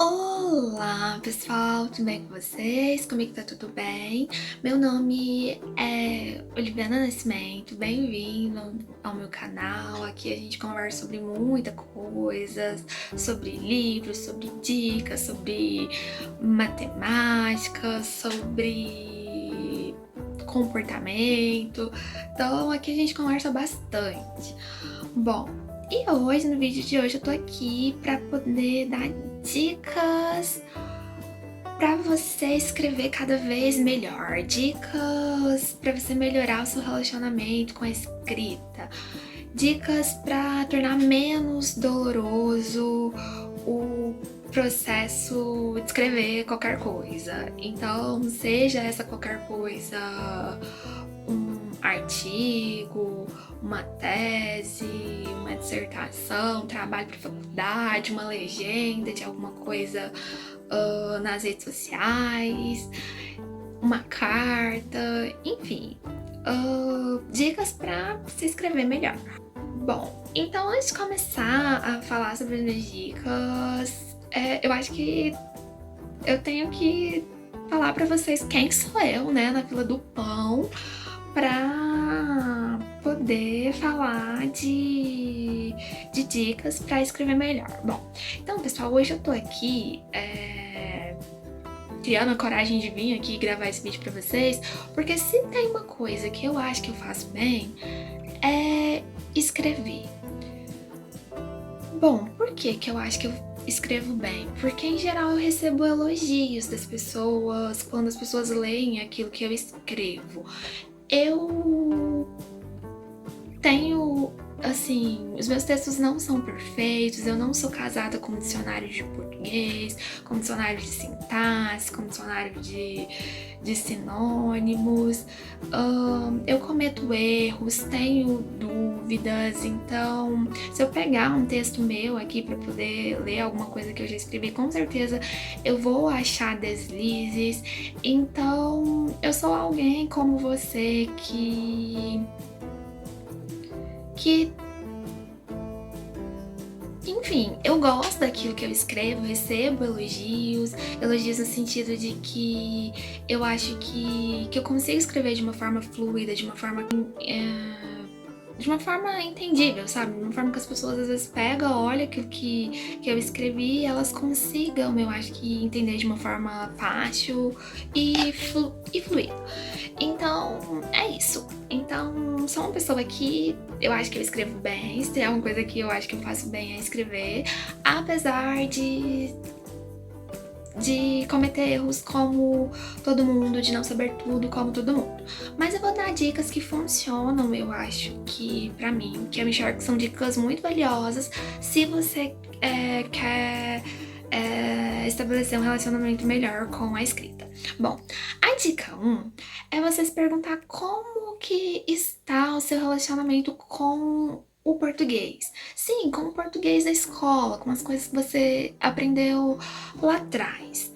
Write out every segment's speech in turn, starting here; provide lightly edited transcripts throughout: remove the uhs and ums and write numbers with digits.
Olá, pessoal, tudo bem com vocês? Comigo tá tudo bem? Meu nome é Oliviana Nascimento, bem-vindo ao meu canal. Aqui a gente conversa sobre muita coisa, sobre livros, sobre dicas, sobre matemática, sobre comportamento. Então aqui a gente conversa bastante. Bom, e hoje, no vídeo de hoje, eu tô aqui pra poder dar dicas para você escrever cada vez melhor, dicas para você melhorar o seu relacionamento com a escrita, dicas para tornar menos doloroso o processo de escrever qualquer coisa. Então, seja essa qualquer coisa um artigo, uma tese, uma dissertação, um trabalho para faculdade, uma legenda de alguma coisa nas redes sociais, uma carta, enfim, dicas para você escrever melhor. Bom, então antes de começar a falar sobre as minhas dicas, eu acho que eu tenho que falar para vocês quem sou eu, né, na fila do pão, para poder falar de dicas para escrever melhor. Bom, então pessoal, hoje eu tô aqui criando a coragem de vir aqui gravar esse vídeo pra vocês, porque se tem uma coisa que eu acho que eu faço bem, é escrever. Bom, por que eu acho que eu escrevo bem? Porque em geral eu recebo elogios das pessoas quando as pessoas leem aquilo que eu escrevo. Eu tenho, assim, os meus textos não são perfeitos, eu não sou casada com dicionário de português, com dicionário de sintaxe, com dicionário de sinônimos, eu cometo erros, tenho dúvidas, então se eu pegar um texto meu aqui para poder ler alguma coisa que eu já escrevi, com certeza eu vou achar deslizes. Então eu sou alguém como você que enfim, eu gosto daquilo que eu escrevo, recebo elogios no sentido de que eu acho que eu consigo escrever de uma forma fluida, de uma forma entendível, sabe? De uma forma que as pessoas às vezes pegam, olham aquilo que eu escrevi e elas consigam, eu acho que, entender de uma forma fácil e fluida. Então, é isso. Então, sou uma pessoa que eu acho que eu escrevo bem, se tem alguma coisa que eu acho que eu faço bem é escrever, apesar de cometer erros como todo mundo, de não saber tudo como todo mundo. Mas eu vou dar dicas que funcionam, eu acho que pra mim, que eu enxergo que são dicas muito valiosas se você quer estabelecer um relacionamento melhor com a escrita. Bom, a dica 1 é você se perguntar como que está o seu relacionamento com o português. Sim, com o português da escola, com as coisas que você aprendeu lá atrás.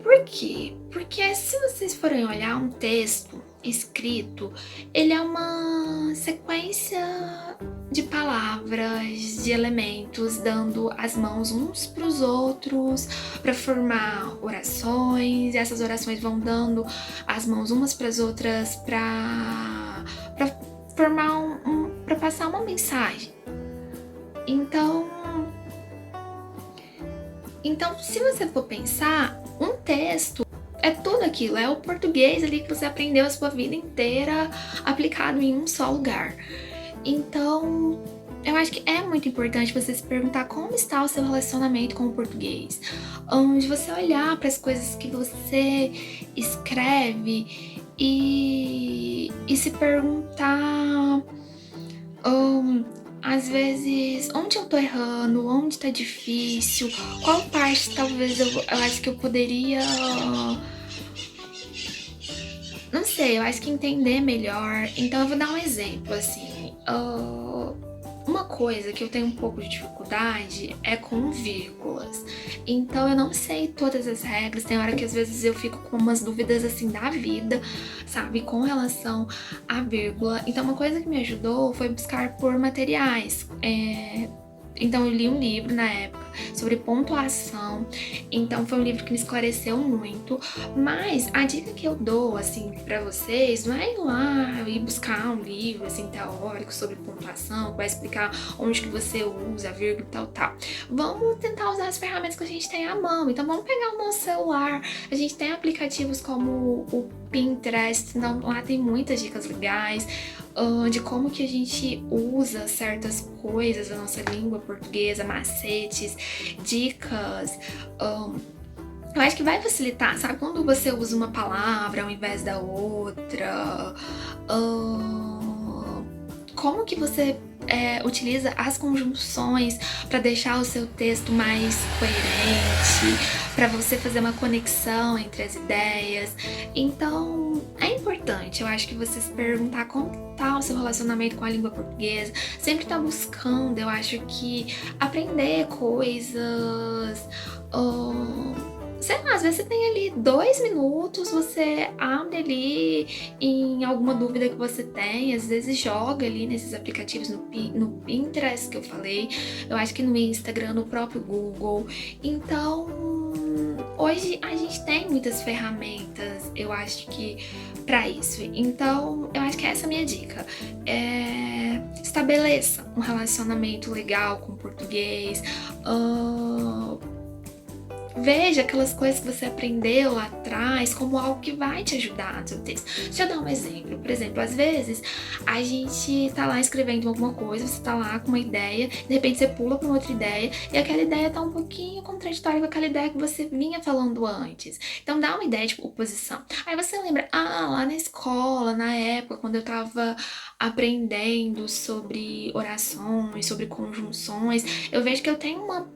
Por quê? Porque se vocês forem olhar um texto escrito, ele é uma sequência de palavras, de elementos, dando as mãos uns para os outros para formar orações, e essas orações vão dando as mãos umas para as outras para formar para passar uma mensagem. Então, se você for pensar, um texto é tudo aquilo, é o português ali que você aprendeu a sua vida inteira aplicado em um só lugar. Então, eu acho que é muito importante você se perguntar como está o seu relacionamento com o português. De você olhar para as coisas que você escreve e se perguntar, às vezes, onde eu tô errando, onde tá difícil, qual parte talvez eu acho que eu poderia, não sei, eu acho que entender melhor. Então eu vou dar um exemplo, assim, uma coisa que eu tenho um pouco de dificuldade é com vírgulas. Então eu não sei todas as regras, tem hora que às vezes eu fico com umas dúvidas assim da vida, sabe, com relação à vírgula. Então uma coisa que me ajudou foi buscar por materiais. Então eu li um livro na época sobre pontuação. Então foi um livro que me esclareceu muito. Mas a dica que eu dou, assim, pra vocês, não é ir lá e buscar um livro, assim, teórico sobre pontuação, que vai explicar onde que você usa, vírgula, tal. Vamos tentar usar as ferramentas que a gente tem à mão. Então vamos pegar o nosso celular. A gente tem aplicativos como o Pinterest, então lá tem muitas dicas legais de como que a gente usa certas coisas da nossa língua portuguesa, macetes, dicas. Eu acho que vai facilitar, sabe? Quando você usa uma palavra ao invés da outra, como que você utiliza as conjunções para deixar o seu texto mais coerente, para você fazer uma conexão entre as ideias. Então, é importante, eu acho que você se perguntar como tá o seu relacionamento com a língua portuguesa, sempre tá buscando, eu acho que aprender coisas. Sei lá, às vezes você tem ali 2 minutos, você abre ali em alguma dúvida que você tem, às vezes joga ali nesses aplicativos no Pinterest que eu falei, eu acho que no Instagram, no próprio Google. Então, hoje a gente tem muitas ferramentas, eu acho que pra isso. Então, eu acho que essa é a minha dica. Estabeleça um relacionamento legal com o português. Veja aquelas coisas que você aprendeu lá atrás como algo que vai te ajudar no seu texto. Deixa eu dar um exemplo. Por exemplo, às vezes a gente tá lá escrevendo alguma coisa, você tá lá com uma ideia, de repente você pula pra uma outra ideia e aquela ideia tá um pouquinho contraditória com aquela ideia que você vinha falando antes. Então dá uma ideia de oposição. Aí você lembra, lá na escola, na época, quando eu tava aprendendo sobre orações, sobre conjunções, eu vejo que eu tenho uma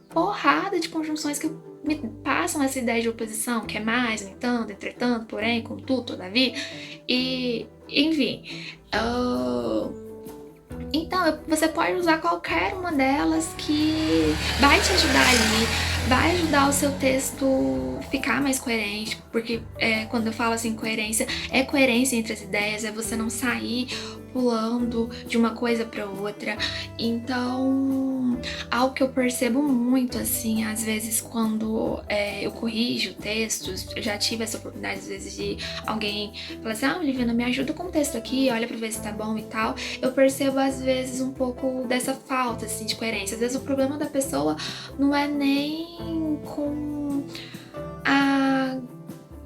porrada de conjunções que me passam essa ideia de oposição, que é mais, no entanto, entretanto, porém, contudo, todavia, e enfim. Então, você pode usar qualquer uma delas que vai te ajudar ali, vai ajudar o seu texto ficar mais coerente, porque quando eu falo assim coerência, é coerência entre as ideias, é você não sair pulando de uma coisa para outra. Então, algo que eu percebo muito, assim, às vezes quando eu corrijo textos, eu já tive essa oportunidade, às vezes, de alguém falar assim, Olivia, me ajuda com o texto aqui, olha pra ver se tá bom e tal. Eu percebo, às vezes, um pouco dessa falta, assim, de coerência. Às vezes o problema da pessoa não é nem com a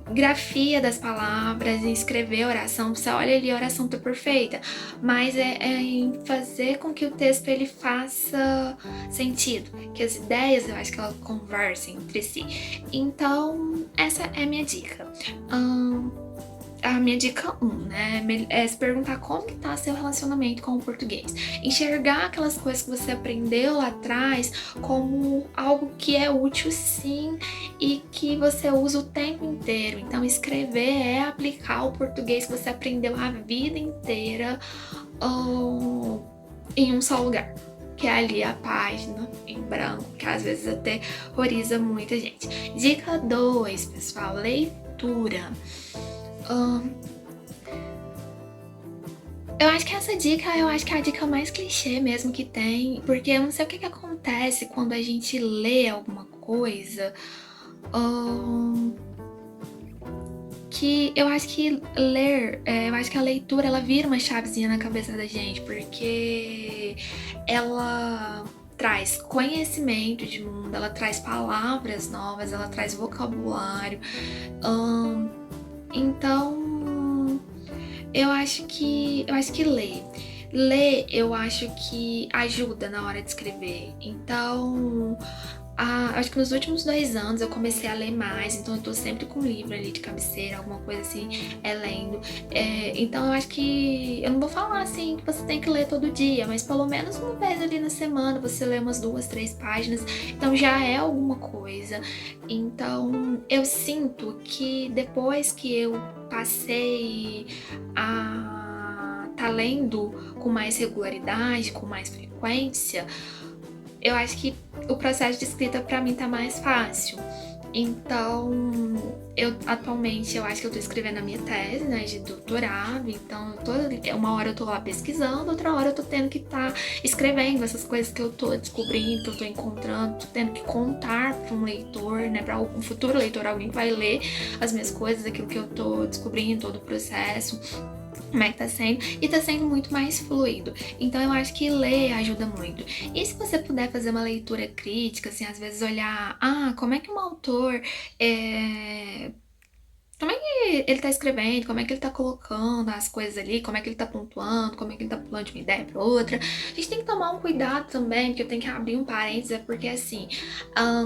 grafia das palavras, em escrever a oração, você olha ali, a oração tá perfeita, mas é em fazer com que o texto ele faça sentido, que as ideias eu acho que elas conversem entre si. Então, essa é a minha dica. A minha dica 1, né, é se perguntar como que tá seu relacionamento com o português. Enxergar aquelas coisas que você aprendeu lá atrás como algo que é útil sim e que você usa o tempo inteiro. Então, escrever é aplicar o português que você aprendeu a vida inteira em um só lugar, que é ali a página em branco, que às vezes aterroriza muita gente. Dica 2, pessoal, leitura. Eu acho que essa dica, é a dica mais clichê mesmo que tem, porque eu não sei o que acontece quando a gente lê alguma coisa, que eu acho que eu acho que a leitura, ela vira uma chavezinha na cabeça da gente, porque ela traz conhecimento de mundo, ela traz palavras novas, ela traz vocabulário, então, eu acho que ler, eu acho que ajuda na hora de escrever. Então, acho que nos últimos 2 anos eu comecei a ler mais, então eu tô sempre com um livro ali de cabeceira, alguma coisa assim, lendo. Então eu acho que, eu não vou falar assim que você tem que ler todo dia, mas pelo menos uma vez ali na semana você lê umas 2, 3 páginas, então já é alguma coisa. Então eu sinto que depois que eu passei a tá lendo com mais regularidade, com mais frequência, eu acho que o processo de escrita pra mim tá mais fácil. Então, eu atualmente eu acho que eu tô escrevendo a minha tese, né, de doutorado, então uma hora eu tô lá pesquisando, outra hora eu tô tendo que estar escrevendo essas coisas que eu tô descobrindo, que eu tô encontrando, tô tendo que contar para um leitor, né, para um futuro leitor, alguém que vai ler as minhas coisas, aquilo que eu tô descobrindo, todo o processo, como é que tá sendo, e tá sendo muito mais fluido. Então eu acho que ler ajuda muito. E se você puder fazer uma leitura crítica, assim, às vezes olhar, como é que um autor é, como é que ele tá escrevendo, como é que ele tá colocando as coisas ali, como é que ele tá pontuando, como é que ele tá pulando de uma ideia pra outra. A gente tem que tomar um cuidado também, porque eu tenho que abrir um parênteses, é porque assim,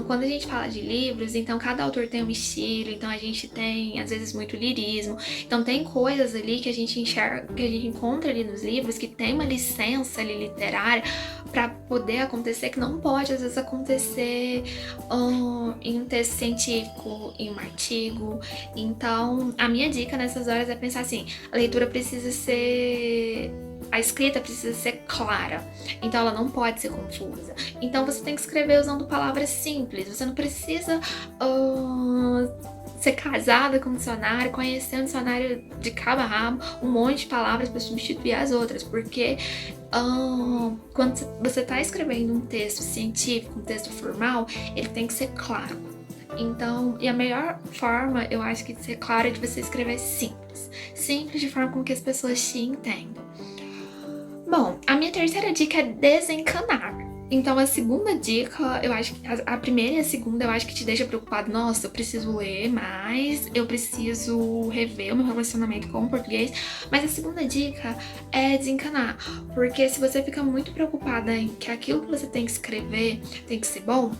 quando a gente fala de livros, então cada autor tem um estilo, então a gente tem, às vezes, muito lirismo. Então tem coisas ali que a gente enxerga, que a gente encontra ali nos livros, que tem uma licença ali literária pra poder acontecer, que não pode, às vezes, acontecer em um texto científico, em um artigo. Então, a minha dica nessas horas é pensar assim: a leitura precisa ser. A escrita precisa ser clara, então ela não pode ser confusa. Então você tem que escrever usando palavras simples, você não precisa ser casada com um dicionário, conhecer um dicionário de cabo a rabo, um monte de palavras para substituir as outras, porque quando você está escrevendo um texto científico, um texto formal, ele tem que ser claro. Então, e a melhor forma, eu acho que de ser claro é de você escrever simples. Simples de forma com que as pessoas te entendam. Bom, a minha terceira dica é desencanar. Então, a segunda dica, eu acho que a primeira e a segunda eu acho que te deixa preocupado. Nossa, eu preciso ler mais, eu preciso rever o meu relacionamento com o português. Mas a segunda dica é desencanar. Porque se você fica muito preocupada em que aquilo que você tem que escrever tem que ser bom,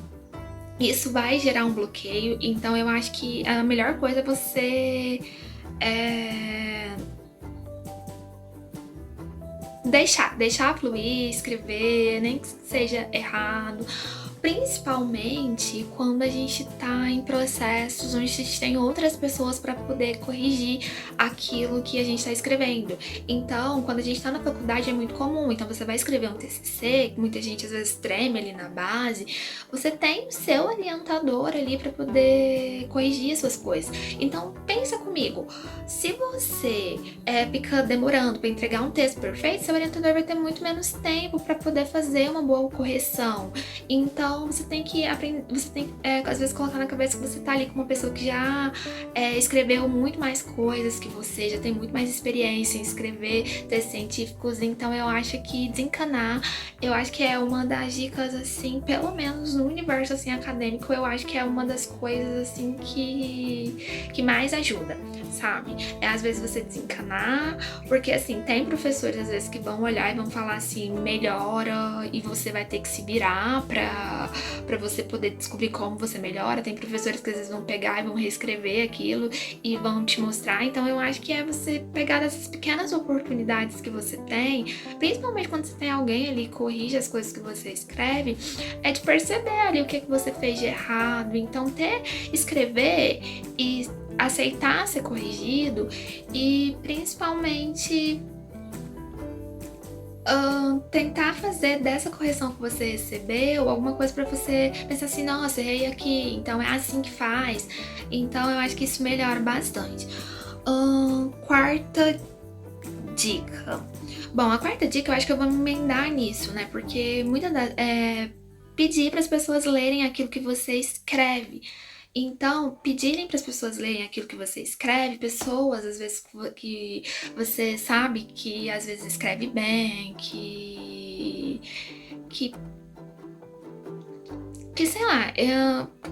isso vai gerar um bloqueio. Então eu acho que a melhor coisa é você deixar fluir, escrever, nem que seja errado. Principalmente quando a gente tá em processos onde a gente tem outras pessoas para poder corrigir aquilo que a gente tá escrevendo. Então, quando a gente tá na faculdade é muito comum. Então, você vai escrever um TCC, muita gente às vezes treme ali na base. Você tem o seu orientador ali para poder corrigir as suas coisas. Então, pensa comigo. Se você fica demorando para entregar um texto perfeito, seu orientador vai ter muito menos tempo para poder fazer uma boa correção. Então, você tem que aprender, você tem que, às vezes, colocar na cabeça que você tá ali com uma pessoa que já escreveu muito mais coisas que você, já tem muito mais experiência em escrever textos científicos. Então, eu acho que desencanar, eu acho que é uma das dicas, assim, pelo menos no universo, assim, acadêmico, eu acho que é uma das coisas, assim, que mais ajuda, sabe? Às vezes, você desencanar, porque, assim, tem professores, às vezes, que vão olhar e vão falar, assim, melhora, e você vai ter que se virar pra você poder descobrir como você melhora. Tem professores que às vezes vão pegar e vão reescrever aquilo e vão te mostrar. Então eu acho que é você pegar dessas pequenas oportunidades que você tem, principalmente quando você tem alguém ali que corrige as coisas que você escreve, é de perceber ali o que você fez de errado. Então escrever e aceitar ser corrigido e principalmente tentar fazer dessa correção que você recebeu alguma coisa pra você pensar assim: nossa, errei aqui, então é assim que faz. Então eu acho que isso melhora bastante. Quarta dica. Bom, a quarta dica eu acho que eu vou me emendar nisso, né? Porque pedir para as pessoas lerem aquilo que você escreve. Então, pedirem para as pessoas lerem aquilo que você escreve, pessoas às vezes que você sabe que às vezes escreve bem, que sei lá,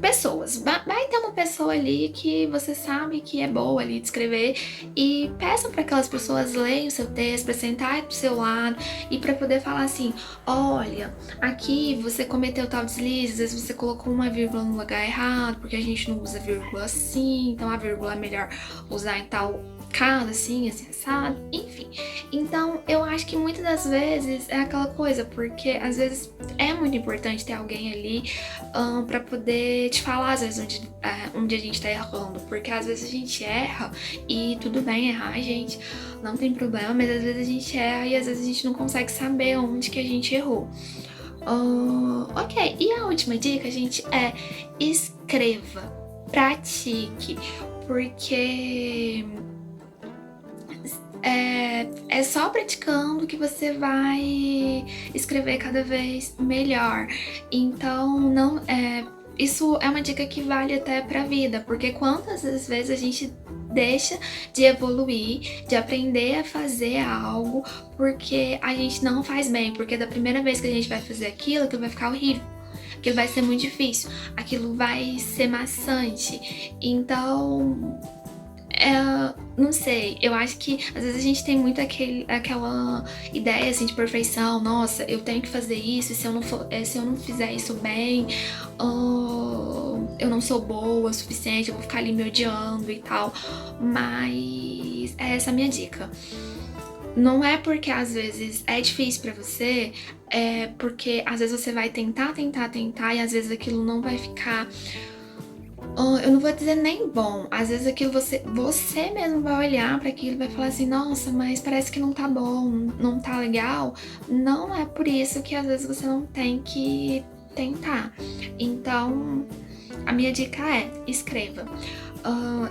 pessoas. Vai ter uma pessoa ali que você sabe que é boa ali de escrever e peça para aquelas pessoas lerem o seu texto, para sentar do seu lado e para poder falar assim: olha, aqui você cometeu tal deslize, às vezes você colocou uma vírgula no lugar errado, porque a gente não usa vírgula assim, então a vírgula é melhor usar em tal caso, assim, assado, enfim. Então, eu acho que muitas das vezes é aquela coisa, porque às vezes é muito importante ter alguém ali pra poder te falar, às vezes, onde a gente tá errando, porque às vezes a gente erra e tudo bem errar, gente, não tem problema, mas às vezes a gente erra e às vezes a gente não consegue saber onde que a gente errou. Ok, e a última dica, gente, é escreva. pratique, porque é só praticando que você vai escrever cada vez melhor. Então, não isso é uma dica que vale até pra vida, porque quantas vezes a gente deixa de evoluir, de aprender a fazer algo, porque a gente não faz bem, porque da primeira vez que a gente vai fazer aquilo vai ficar horrível. Aquilo vai ser muito difícil, aquilo vai ser maçante. Então, não sei, eu acho que às vezes a gente tem muito aquela ideia assim de perfeição. Nossa, eu tenho que fazer isso, e se eu não fizer isso bem, eu não sou boa o suficiente, eu vou ficar ali me odiando e tal. Mas é essa a minha dica. Não é porque às vezes é difícil pra você, é porque às vezes você vai tentar, e às vezes aquilo não vai ficar, eu não vou dizer nem bom. Às vezes aquilo você mesmo vai olhar pra aquilo e vai falar assim: nossa, mas parece que não tá bom, não tá legal. Não é por isso que às vezes você não tem que tentar. Então, a minha dica é: escreva.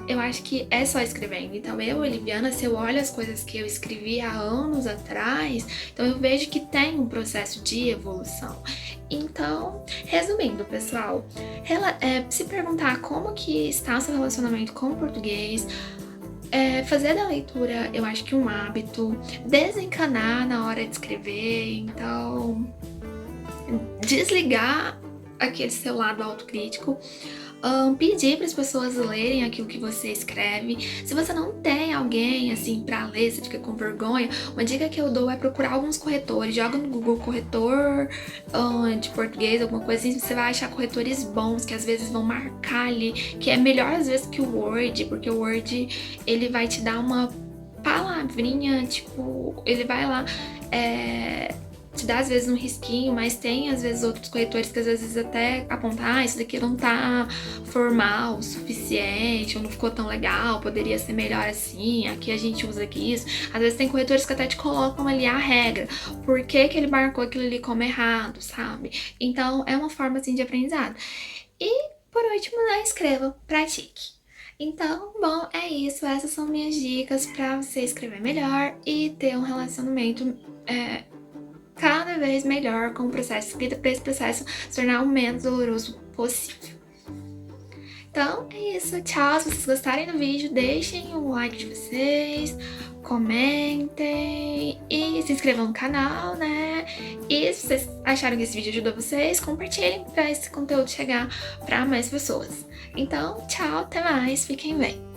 Eu acho que é só escrevendo. Então, eu, Oliviana, se eu olho as coisas que eu escrevi há anos atrás, então eu vejo que tem um processo de evolução. Então, resumindo, pessoal, se perguntar como que está o seu relacionamento com o português, fazer da leitura, eu acho que um hábito, desencanar na hora de escrever, então desligar aquele seu lado autocrítico, pedir para as pessoas lerem aquilo que você escreve. Se você não tem alguém assim para ler, você fica com vergonha, uma dica que eu dou é procurar alguns corretores. Joga no Google corretor de português, alguma coisa assim, você vai achar corretores bons que às vezes vão marcar ali, que é melhor às vezes que o Word, porque o Word ele vai te dar uma palavrinha, tipo, ele vai lá te dá às vezes um risquinho, mas tem às vezes outros corretores que às vezes até apontam: isso daqui não tá formal o suficiente, ou não ficou tão legal, poderia ser melhor assim, aqui a gente usa aqui isso. Às vezes tem corretores que até te colocam ali a regra, por que ele marcou aquilo ali como errado, sabe? Então é uma forma assim de aprendizado. E por último, né, escreva, pratique. Então, bom, é isso. Essas são minhas dicas para você escrever melhor e ter um relacionamento cada vez melhor com o processo de escrita, para esse processo se tornar o menos doloroso possível. Então é isso, tchau. Se vocês gostarem do vídeo, deixem o like de vocês, comentem e se inscrevam no canal, né? E se vocês acharam que esse vídeo ajudou vocês, compartilhem para esse conteúdo chegar para mais pessoas. Então, tchau, até mais, fiquem bem.